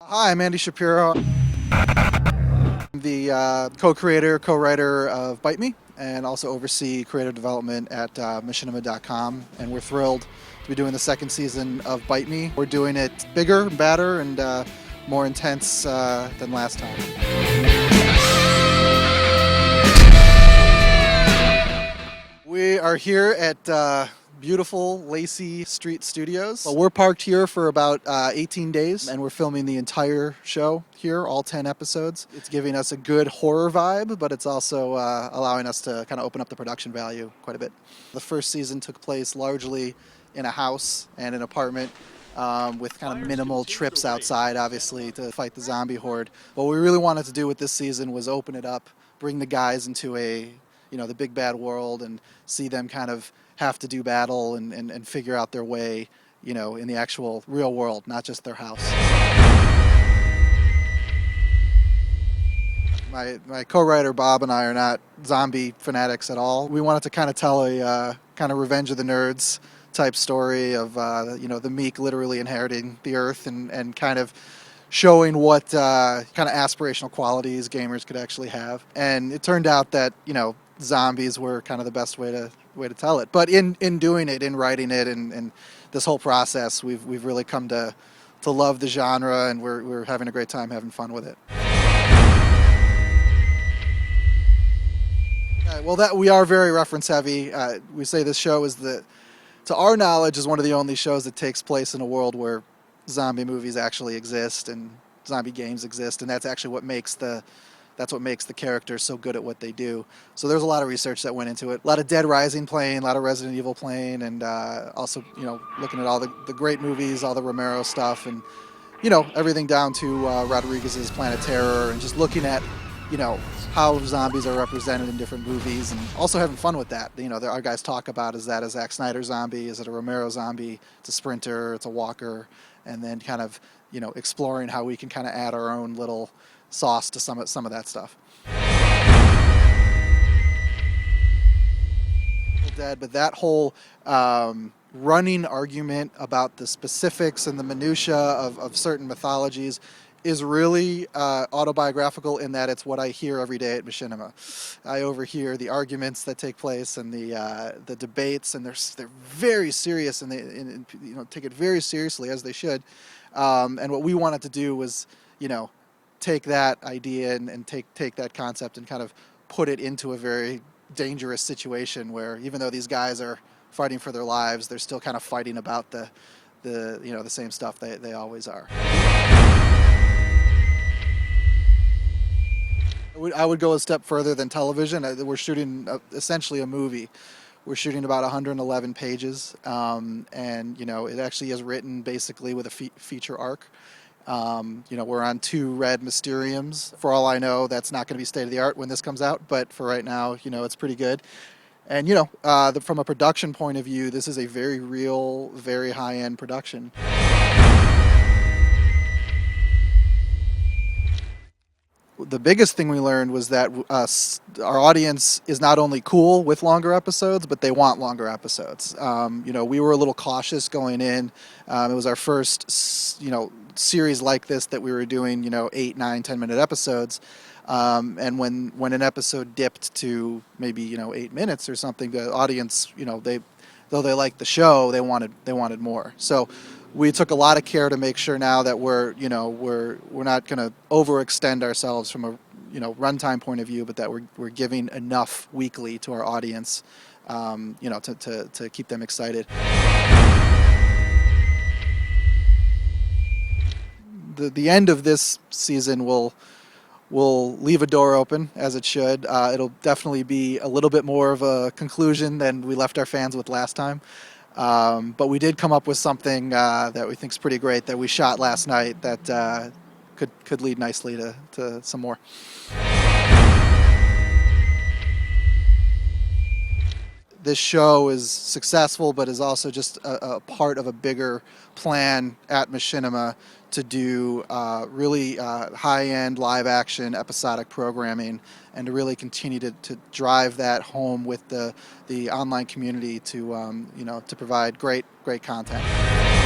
Hi, I'm Andy Shapiro. I'm the co-creator, co-writer of Bite Me, and also oversee creative development at Machinima.com. And we're thrilled to be doing the second season of Bite Me. We're doing it bigger, badder, and more intense than last time. We are here at beautiful Lacy Street Studios. Well, we're parked here for about 18 days, and we're filming the entire show here, all 10 episodes. It's giving us a good horror vibe, but it's also allowing us to kind of open up the production value quite a bit. The first season took place largely in a house and an apartment, with kind of minimal trips outside, obviously, to fight the zombie horde. What we really wanted to do with this season was open it up, bring the guys into the big bad world, and see them kind of have to do battle and figure out their way, in the actual real world, not just their house. My co-writer Bob and I are not zombie fanatics at all. We wanted to kind of tell a kind of Revenge of the Nerds type story of the meek literally inheriting the earth and kind of showing what kind of aspirational qualities gamers could actually have. And it turned out that zombies were kind of the best way to tell it. But in doing it, in writing it, and this whole process, we've really come to love the genre, and we're having a great time having fun with it. We are very reference heavy. We say this show is to our knowledge, is one of the only shows that takes place in a world where zombie movies actually exist and zombie games exist, and that's actually what makes the characters so good at what they do. So there's a lot of research that went into it. A lot of Dead Rising playing, a lot of Resident Evil playing, and also looking at all the great movies, all the Romero stuff, and everything down to Rodriguez's Planet Terror, and just looking at how zombies are represented in different movies, and also having fun with that. Our guys talk about, is that a Zack Snyder zombie? Is it a Romero zombie? It's a sprinter, it's a walker, and then kind of exploring how we can kind of add our own little sauce to some of that stuff. Dead, but that whole running argument about the specifics and the minutia of certain mythologies is really autobiographical, in that it's what I hear every day at Machinima. I overhear the arguments that take place and the debates, and they're very serious, and they take it very seriously, as they should. And what we wanted to do was take that idea and take that concept and kind of put it into a very dangerous situation where, even though these guys are fighting for their lives, they're still kind of fighting about the same stuff they always are. I would go a step further than television. We're shooting essentially a movie. We're shooting about 111 pages, and it actually is written basically with a feature arc. We're on 2 red Mysteriums. For all I know, that's not going to be state of the art when this comes out, but for right now, it's pretty good. And from a production point of view, this is a very real, very high-end production. The biggest thing we learned was that our audience is not only cool with longer episodes, but they want longer episodes. We were a little cautious going in. It was our first, series like this that we were doing, 8, 9, 10-minute episodes. And when an episode dipped to maybe 8 minutes or something, the audience, though they liked the show, they wanted more. So we took a lot of care to make sure now that we're not going to overextend ourselves from a runtime point of view, but that we're giving enough weekly to our audience, to keep them excited. The end of this season will leave a door open, as it should. It'll definitely be a little bit more of a conclusion than we left our fans with last time. But we did come up with something that we think is pretty great that we shot last night that could lead nicely to some more. This show is successful, but is also just a part of a bigger plan at Machinima to do really high-end live-action episodic programming, and to really continue to drive that home with the online community to provide great content.